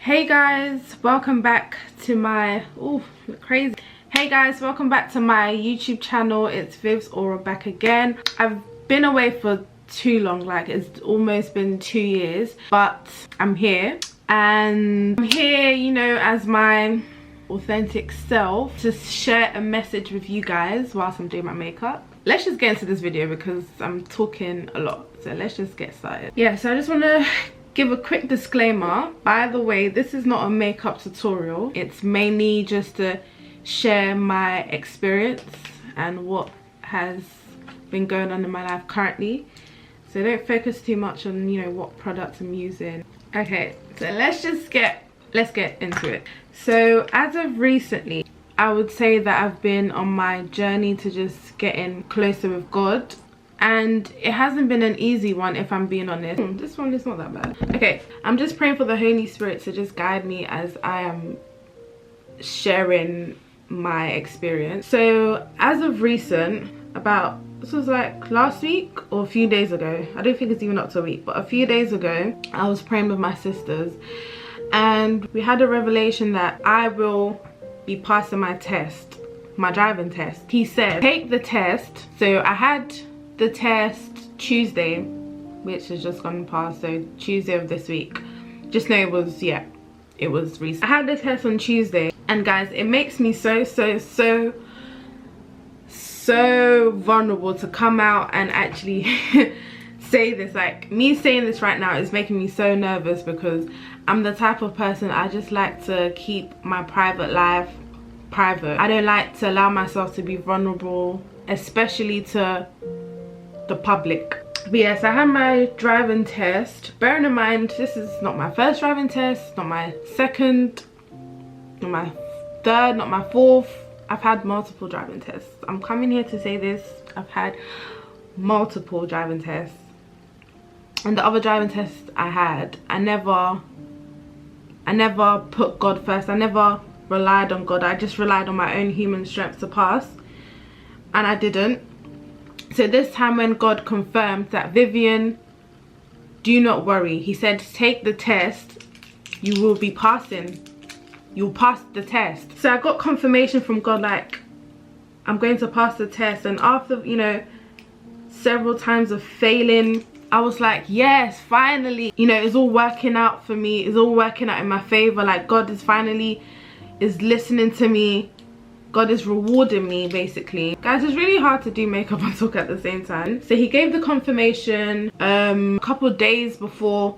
Hey guys, welcome back to my crazy. Hey guys, welcome back to my YouTube channel. It's Viv's Aura back again. I've been away for too long, like it's almost been 2 years, but I'm here, and I'm here, you know, as my authentic self to share a message with you guys whilst I'm doing my makeup. Let's just get into this video because I'm talking a lot, so let's just get started. Yeah, so I just want to give a quick disclaimer. By the way, this is not a makeup tutorial. It's mainly just to share my experience and what has been going on in my life currently. So don't focus too much on, you know, what products I'm using. Okay, so let's get into it. So as of recently, I would say that I've been on my journey to just getting closer with God. And it hasn't been an easy one, if I'm being honest. This one is not that bad. Okay, I'm just praying for the Holy Spirit to just guide me as I am sharing my experience. So as of recent, this was like last week or a few days ago. I don't think it's even up to a week, but a few days ago, I was praying with my sisters. And we had a revelation that I will be passing my test, my driving test. He said, take the test. So I had the test Tuesday, which has just gone past, so Tuesday of this week. Just know it was recent. I had the test on Tuesday, and guys, it makes me so vulnerable to come out and actually say this. Like, me saying this right now is making me so nervous because I'm the type of person, I just like to keep my private life private. I don't like to allow myself to be vulnerable, especially to the public. But yes, I had my driving test. Bearing in mind, this is not my first driving test, not my second, not my third, not my fourth. I've had multiple driving tests. I'm coming here to say this. I've had multiple driving tests. And the other driving tests I had, I never put God first. I never relied on God. I just relied on my own human strength to pass, and I didn't. So this time when God confirmed that, Vivian, do not worry. He said, take the test. You will be passing. You'll pass the test. So I got confirmation from God, like, I'm going to pass the test. And after, you know, several times of failing, I was like, yes, finally. You know, it's all working out for me. It's all working out in my favor. Like, God is finally listening to me. God is rewarding me, basically. Guys, it's really hard to do makeup and talk at the same time. So he gave the confirmation a couple of days before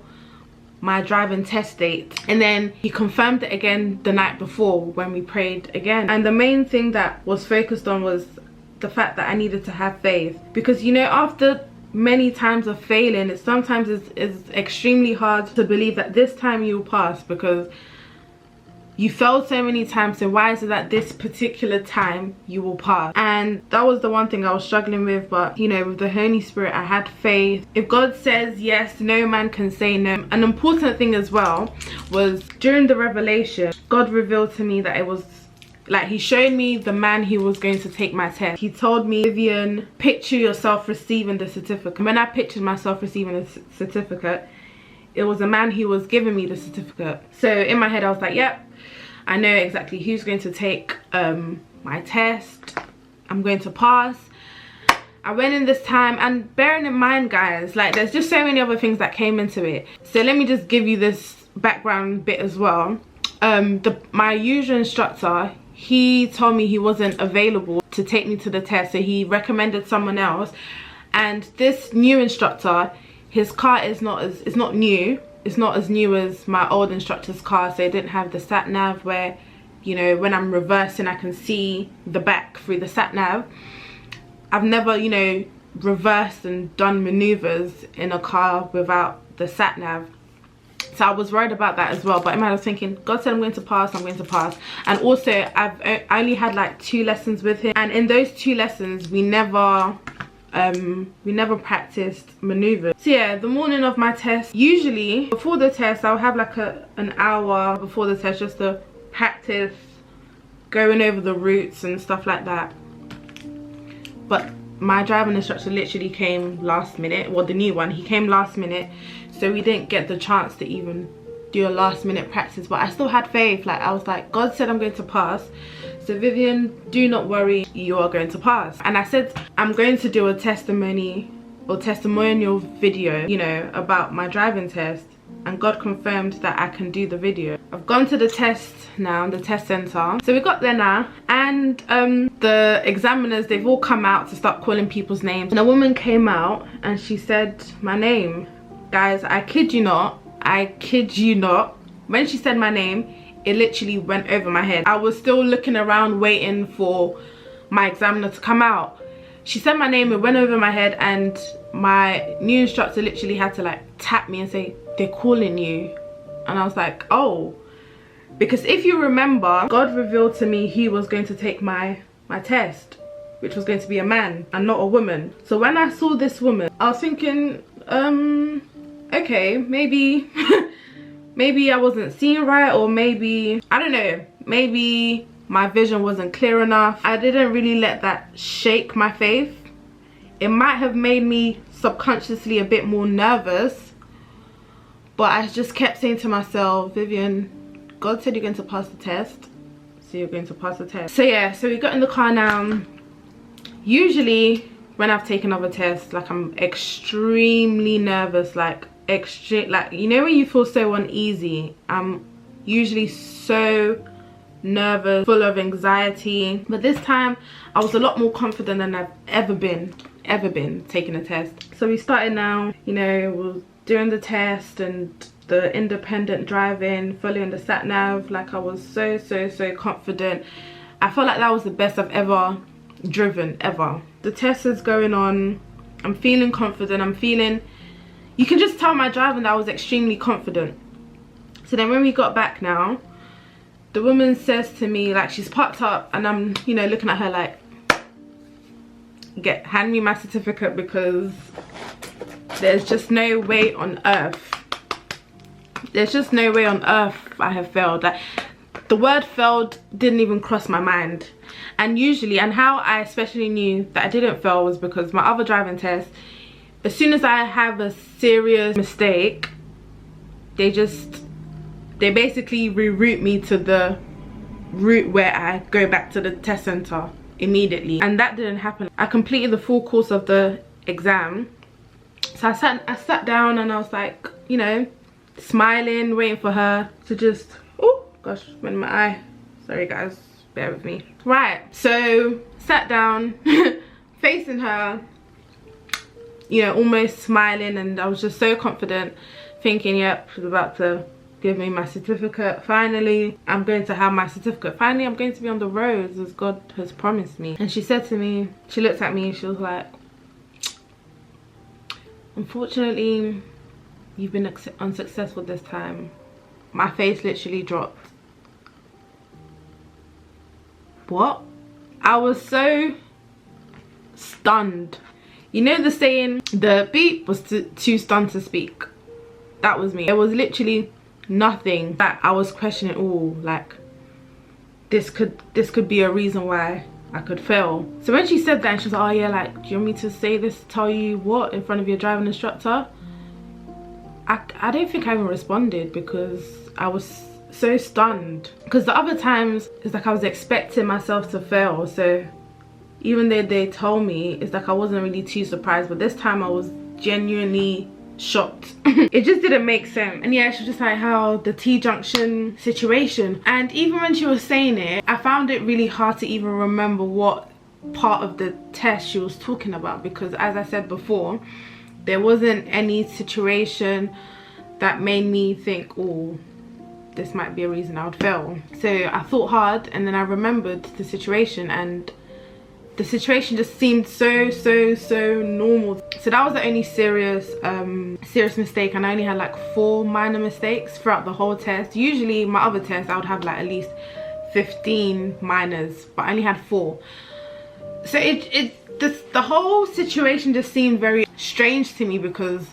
my driving test date, and then he confirmed it again the night before when we prayed again. And the main thing that was focused on was the fact that I needed to have faith, because, you know, after many times of failing, it sometimes is extremely hard to believe that this time you'll pass, because you failed so many times, so why is it that this particular time you will pass? And that was the one thing I was struggling with. But, you know, with the Holy Spirit, I had faith. If God says yes, no man can say no. An important thing as well was, during the revelation, God revealed to me that it was like, he showed me the man who was going to take my test. He told me, Vivian, picture yourself receiving the certificate. When I pictured myself receiving the certificate, it was a man who was giving me the certificate. So in my head I was like, yep, I know exactly who's going to take my test. I'm going to pass. I went in this time, and bearing in mind, guys, like, there's just so many other things that came into it. So let me just give you this background bit as well. My usual instructor, he told me he wasn't available to take me to the test, so he recommended someone else. And this new instructor, his car is not new. It's not as new as my old instructor's car, so it didn't have the sat nav where, you know, when I'm reversing I can see the back through the sat nav. I've never, you know, reversed and done maneuvers in a car without the sat nav. So I was worried about that as well. But I was thinking, God said I'm going to pass, I'm going to pass. And also I only had like 2 lessons with him, and in those 2 lessons we never practiced maneuvers. So yeah, the morning of my test, usually before the test I'll have like an hour before the test just to practice going over the routes and stuff like that. But my driving instructor literally came last minute. Well, the new one, he came last minute, so we didn't get the chance to even do a last minute practice, but I still had faith. Like I was like, God said I'm going to pass, so Vivian, do not worry, you are going to pass. And I said I'm going to do a testimony or testimonial video, you know, about my driving test, and God confirmed that I can do the video. I've gone to the test now, the test center. So we got there now, and the examiners, they've all come out to start calling people's names, and a woman came out and she said my name. Guys, I kid you not, when she said my name, it literally went over my head. I was still looking around waiting for my examiner to come out. She said my name, it went over my head, and my new instructor literally had to like tap me and say, they're calling you. And I was like, oh, because if you remember, God revealed to me he was going to take my test, which was going to be a man and not a woman. So when I saw this woman, I was thinking, okay, maybe maybe I wasn't seeing right, or maybe, I don't know, maybe my vision wasn't clear enough. I didn't really let that shake my faith. It might have made me subconsciously a bit more nervous, but I just kept saying to myself, Vivian, God said you're going to pass the test, so you're going to pass the test. So yeah, so we got in the car now. Usually when I've taken other tests, like I'm extremely nervous, like you know when you feel so uneasy, I'm usually so nervous, full of anxiety. But this time I was a lot more confident than I've ever been taking a test. So we started now, you know, we're doing the test and the independent driving, fully in the sat nav. Like I was so confident. I felt like that was the best I've ever driven, ever. The test is going on, I'm feeling confident, I'm feeling, you can just tell my driving that I was extremely confident. So then when we got back now, the woman says to me, like, she's parked up, and I'm, you know, looking at her like, hand me my certificate, because there's just no way on earth, I have failed. Like, the word failed didn't even cross my mind. And usually, and how I especially knew that I didn't fail was because my other driving test, as soon as I have a serious mistake, they basically reroute me to the route where I go back to the test center immediately. And that didn't happen. I completed the full course of the exam. So I sat down and I was like, you know, smiling, waiting for her to just, oh gosh, went in my eye. Sorry guys, bear with me. Right, so sat down, facing her, you know, almost smiling, and I was just so confident, thinking, yep, she's about to give me my certificate. Finally, I'm going to have my certificate. Finally, I'm going to be on the roads as God has promised me. And she said to me, she looked at me and she was like, unfortunately, you've been unsuccessful this time. My face literally dropped. What? I was so stunned. You know the saying, the beep was too stunned to speak. That was me. It was literally nothing that I was questioning. Oh, like this could be a reason why I could fail. So when she said that, and she was like, oh yeah, like, do you want me to say this, tell you what, in front of your driving instructor? I don't think I even responded, because I was so stunned. Because the other times, it's like I was expecting myself to fail. So even though they told me, it's like I wasn't really too surprised. But this time I was genuinely shocked. It just didn't make sense. And yeah, she was just like, how the T-junction situation. And even when she was saying it, I found it really hard to even remember what part of the test she was talking about. Because as I said before, there wasn't any situation that made me think, oh, this might be a reason I would fail. So I thought hard, and then I remembered the situation, and the situation just seemed so normal. So that was the only serious mistake, and I only had like 4 minor mistakes throughout the whole test. Usually my other tests I would have like at least 15 minors, but I only had 4. So the whole situation just seemed very strange to me, because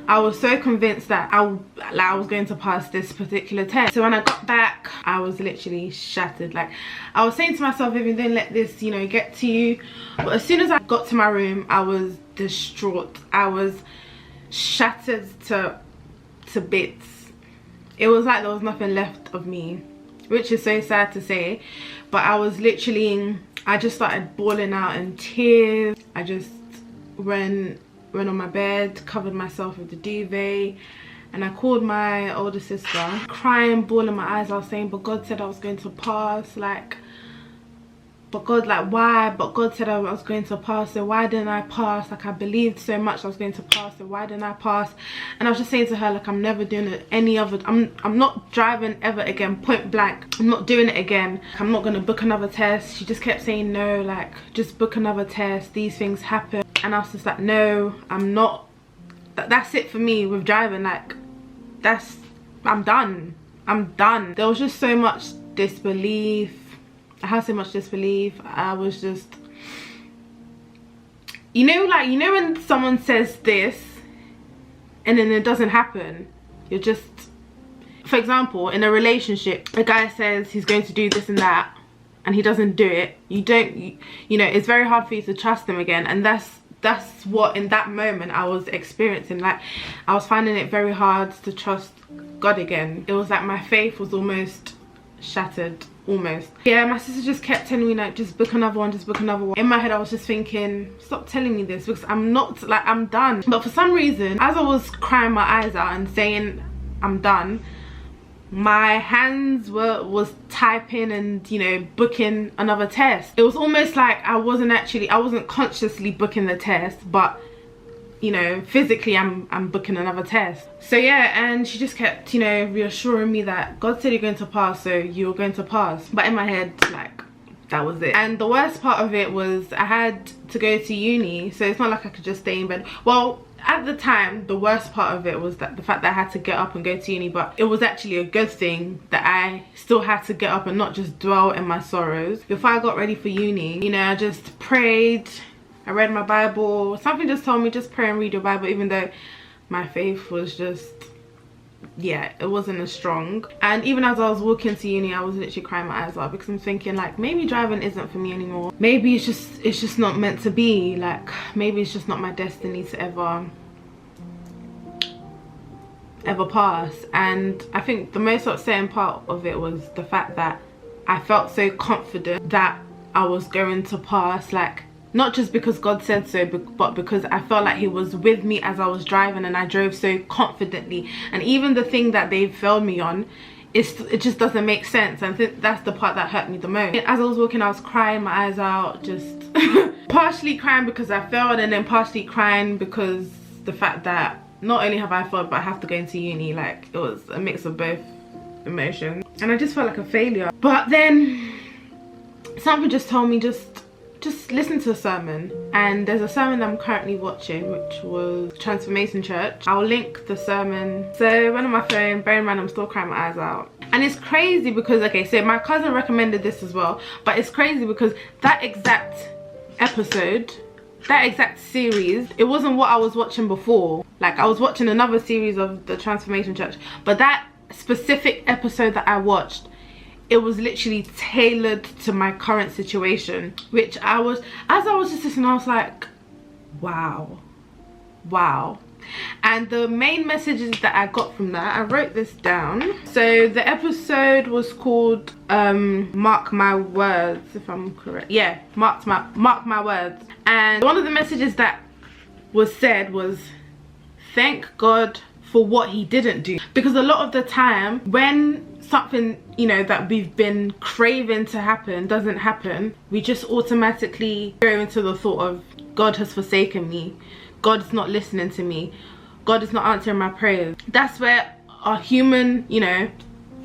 I was so convinced that I was going to pass this particular test. So when I got back, I was literally shattered. Like, I was saying to myself, Vivian, don't let this, you know, get to you. But as soon as I got to my room, I was distraught. I was shattered to bits. it was like there was nothing left of me, which is so sad to say. But I was literally, I just started bawling out in tears. I just went on my bed, covered myself with the duvet, and I called my older sister, crying, bawling my eyes out, saying, but God said I was going to pass, like, but God, like, why? But God said I was going to pass, so why didn't I pass? Like, I believed so much I was going to pass, so why didn't I pass? And I was just saying to her, like, I'm never doing it any other, I'm not driving ever again, point blank. I'm not doing it again. I'm not going to book another test. She just kept saying, no, like, just book another test, these things happen. And I was just like, no, I'm not, that's it for me with driving. Like, I'm done. There was just so much disbelief. I had so much disbelief. I was just, you know, like, you know when someone says this and then it doesn't happen, you're just, for example, in a relationship, a guy says he's going to do this and that and he doesn't do it, you know, it's very hard for you to trust him again. And that's what in that moment I was experiencing. Like, I was finding it very hard to trust God again. It was like my faith was almost shattered, almost. Yeah, my sister just kept telling me, like, just book another one, just book another one. In my head I was just thinking, stop telling me this, because I'm not, like, I'm done. But for some reason, as I was crying my eyes out and saying I'm done, my hands was typing and, you know, booking another test. It was almost like I wasn't consciously booking the test, but, you know, physically I'm booking another test. So yeah, and she just kept, you know, reassuring me that God said you're going to pass, so you're going to pass. But in my head, like, that was it. And the worst part of it was I had to go to uni, so it's not like I could just stay in bed. Well, at the time, the worst part of it was that the fact that I had to get up and go to uni, but it was actually a good thing that I still had to get up and not just dwell in my sorrows. Before I got ready for uni, you know, I just prayed, I read my Bible. Something just told me, just pray and read your Bible, even though my faith was just, yeah, it wasn't as strong. And even as I was walking to uni, I was literally crying my eyes out, because I'm thinking, like, maybe driving isn't for me anymore. Maybe it's just not meant to be. Like, maybe it's just not my destiny to ever pass. And I think the most upsetting part of it was the fact that I felt so confident that I was going to pass, like, not just because God said so, but because I felt like he was with me as I was driving, and I drove so confidently. And even the thing that they failed me on, it just doesn't make sense. And I think that's the part that hurt me the most. As I was walking, I was crying my eyes out, just partially crying because I failed, and then partially crying because the fact that not only have I failed, but I have to go into uni. Like, it was a mix of both emotions, and I just felt like a failure. But then something just told me, just listen to a sermon. And there's a sermon that I'm currently watching, which was Transformation Church. I'll link the sermon. So I went on my phone, bear in mind I'm still crying my eyes out. And it's crazy because, okay, so my cousin recommended this as well, but it's crazy because that exact episode, that exact series, it wasn't what I was watching before. Like, I was watching another series of the Transformation Church, but that specific episode that I watched, it was literally tailored to my current situation, which as I was just listening, I was like, wow. And the main messages that I got from that, I wrote this down. So the episode was called Mark My Words, if I'm correct. Yeah, Mark My Words. And one of the messages that was said was, thank God for what he didn't do. Because a lot of the time when something, you know, that we've been craving to happen doesn't happen, we just automatically go into the thought of, God has forsaken me, God's not listening to me, God is not answering my prayers. That's where our human, you know,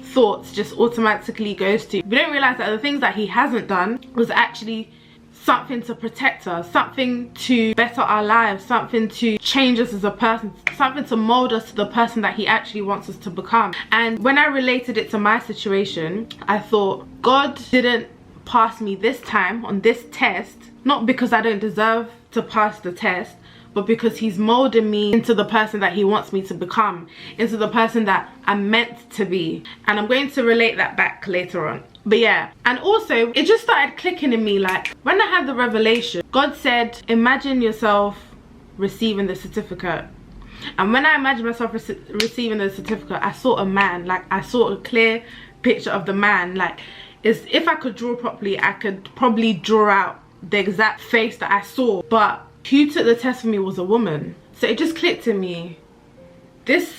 thoughts just automatically goes to. We don't realize that the things that he hasn't done was actually something to protect us, something to better our lives, something to change us as a person, something to mold us to the person that he actually wants us to become. And when I related it to my situation, I thought, God didn't pass me this time on this test, not because I don't deserve to pass the test, but because he's molding me into the person that he wants me to become, into the person that I'm meant to be. And I'm going to relate that back later on. But yeah, and also it just started clicking in me, like when I had the revelation, God said, imagine yourself receiving the certificate. And when I imagined myself receiving the certificate, I saw a man. Like, I saw a clear picture of the man. Like, if I could draw properly, I could probably draw out the exact face that I saw. But who took the test for me was a woman. So it just clicked in me. This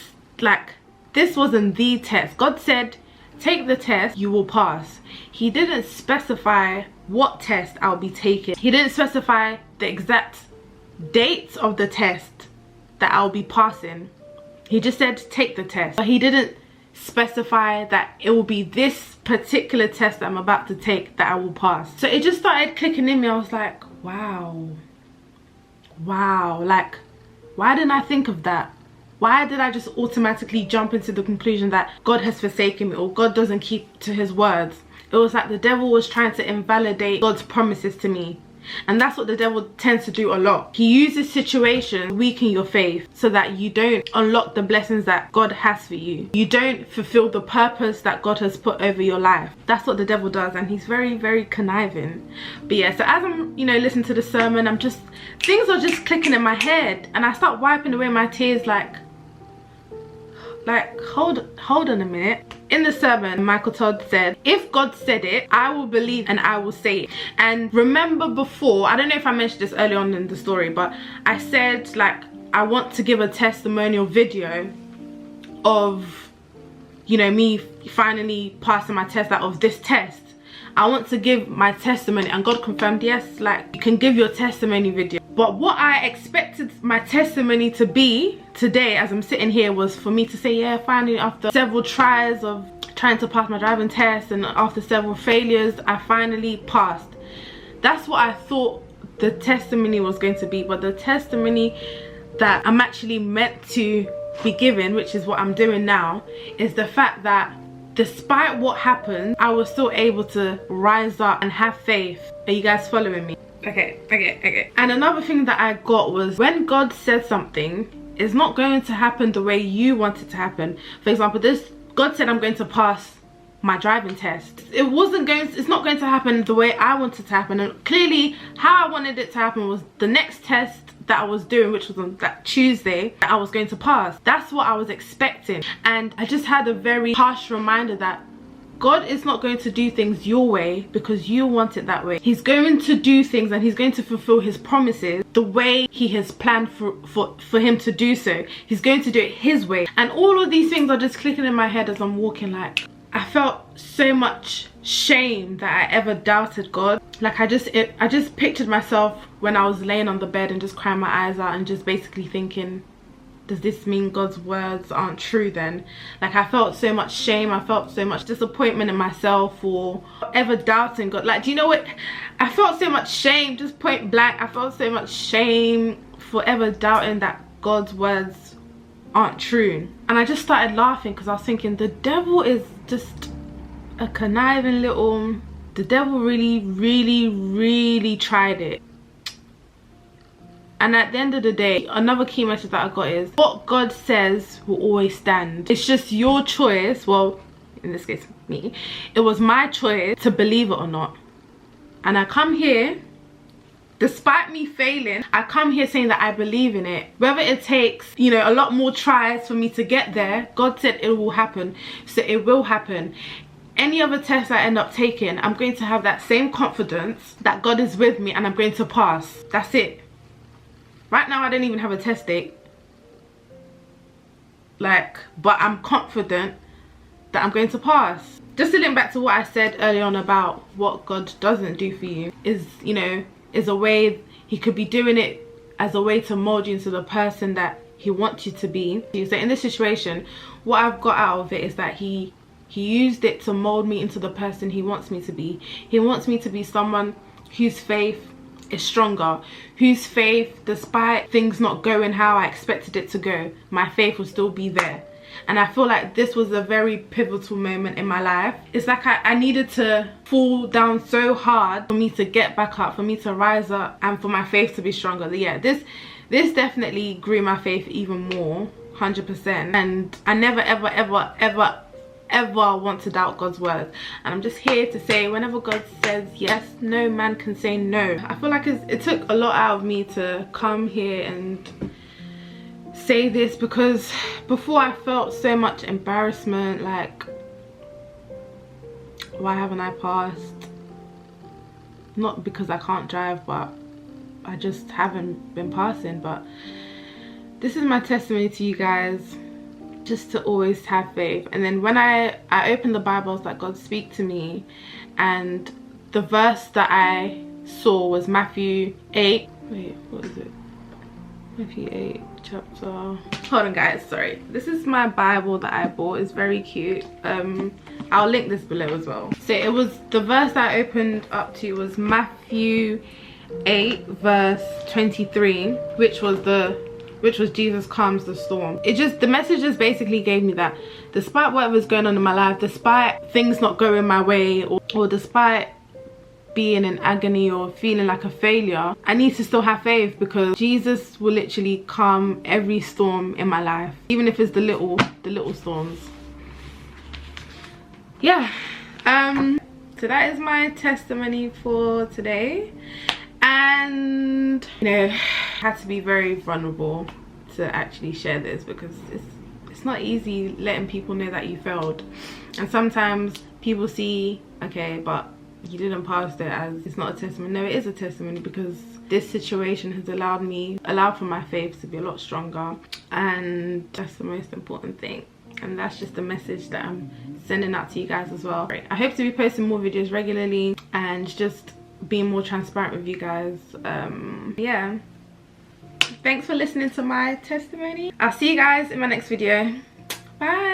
wasn't the test. God said, take the test, you will pass. He didn't specify what test I'll be taking. He didn't specify the exact dates of the test that I'll be passing. He just said, take the test. But he didn't specify that it will be this particular test that I'm about to take that I will pass. So it just started clicking in me. I was like, wow. Like, why didn't I think of that? Why did I just automatically jump into the conclusion that God has forsaken me or God doesn't keep to his words? It was like the devil was trying to invalidate God's promises to me. And that's what the devil tends to do a lot. He uses situations to weaken your faith so that you don't unlock the blessings that God has for you. You don't fulfill the purpose that God has put over your life. That's what the devil does, and he's very, very conniving. But yeah, so as I'm, listening to the sermon, things are just clicking in my head, and I start wiping away my tears like hold on a minute. In the sermon, Michael Todd said, if God said it, I will believe and I will say it. And remember before, I don't know if I mentioned this early on in the story, but I said, like, I want to give a testimonial video of, me finally passing my test, like, of this test. I want to give my testimony, and God confirmed, yes, like, you can give your testimony video. But what I expected my testimony to be today as I'm sitting here was for me to say, yeah, finally, after several tries of trying to pass my driving test and after several failures, I finally passed. That's what I thought the testimony was going to be. But the testimony that I'm actually meant to be given, which is what I'm doing now, is the fact that despite what happened, I was still able to rise up and have faith. Are you guys following me? Okay. And another thing that I got was, when God said something, it's not going to happen the way you want it to happen. For example, God said I'm going to pass my driving test. It's not going to happen the way I want it to happen. And clearly how I wanted it to happen was the next test that I was doing, which was on that Tuesday, that I was going to pass. That's what I was expecting. And I just had a very harsh reminder that God is not going to do things your way because you want it that way. He's going to do things and he's going to fulfill his promises the way he has planned for him to do so. He's going to do it his way. And all of these things are just clicking in my head as I'm walking. Like, I felt so much shame that I ever doubted God. Like, I just pictured myself when I was laying on the bed and just crying my eyes out and just basically thinking, does this mean God's words aren't true then? Like, I felt so much shame. I felt so much disappointment in myself for ever doubting God. Like, do you know what? I felt so much shame, just point blank. I felt so much shame for ever doubting that God's words aren't true. And I just started laughing because I was thinking, the devil is just a conniving little... The devil really tried it. And at the end of the day, another key message that I got is, what God says will always stand. It's just your choice. Well, in this case, me. It was my choice to believe it or not. And I come here, despite me failing, I come here saying that I believe in it. Whether it takes, a lot more tries for me to get there, God said it will happen. So it will happen. Any other test I end up taking, I'm going to have that same confidence that God is with me and I'm going to pass. That's it. Right now, I don't even have a test date. But I'm confident that I'm going to pass. Just to link back to what I said earlier on about what God doesn't do for you is, is a way, he could be doing it as a way to mold you into the person that he wants you to be. So in this situation, what I've got out of it is that he used it to mold me into the person he wants me to be. He wants me to be someone whose faith is stronger, whose faith, despite things not going how I expected it to go, my faith will still be there. And I feel like this was a very pivotal moment in my life. It's like I needed to fall down so hard for me to get back up, for me to rise up, and for my faith to be stronger. Yeah, this definitely grew my faith even more, 100%. And I never ever want to doubt God's word. And I'm just here to say, whenever God says yes, no man can say no. I feel like it took a lot out of me to come here and say this because before I felt so much embarrassment, like, why haven't I passed? Not because I can't drive, but I just haven't been passing. But this is my testimony to you guys, just to always have faith. And then when I opened the Bible, I was like, God, speak to me. And the verse that I saw was Matthew 8. Wait, what is it? Matthew 8 chapter. Hold on guys, sorry. This is my Bible that I bought. It's very cute. I'll link this below as well. So it was, the verse that I opened up to was Matthew 8 verse 23, which was Jesus calms the storm. It just, the message just basically gave me that despite whatever's going on in my life, despite things not going my way, or despite being in agony or feeling like a failure, I need to still have faith, because Jesus will literally calm every storm in my life, even if it's the little storms. Yeah, so that is my testimony for today. And you know, I had to be very vulnerable to actually share this, because it's not easy letting people know that you failed. And sometimes people see, okay, but you didn't pass it, as it's not a testimony. No, it is a testimony, because this situation has allowed for my faith to be a lot stronger, and that's the most important thing. And that's just the message that I'm sending out to you guys as well. I hope to be posting more videos regularly and just being more transparent with you guys. Yeah, thanks for listening to my testimony. I'll see you guys in my next video. Bye.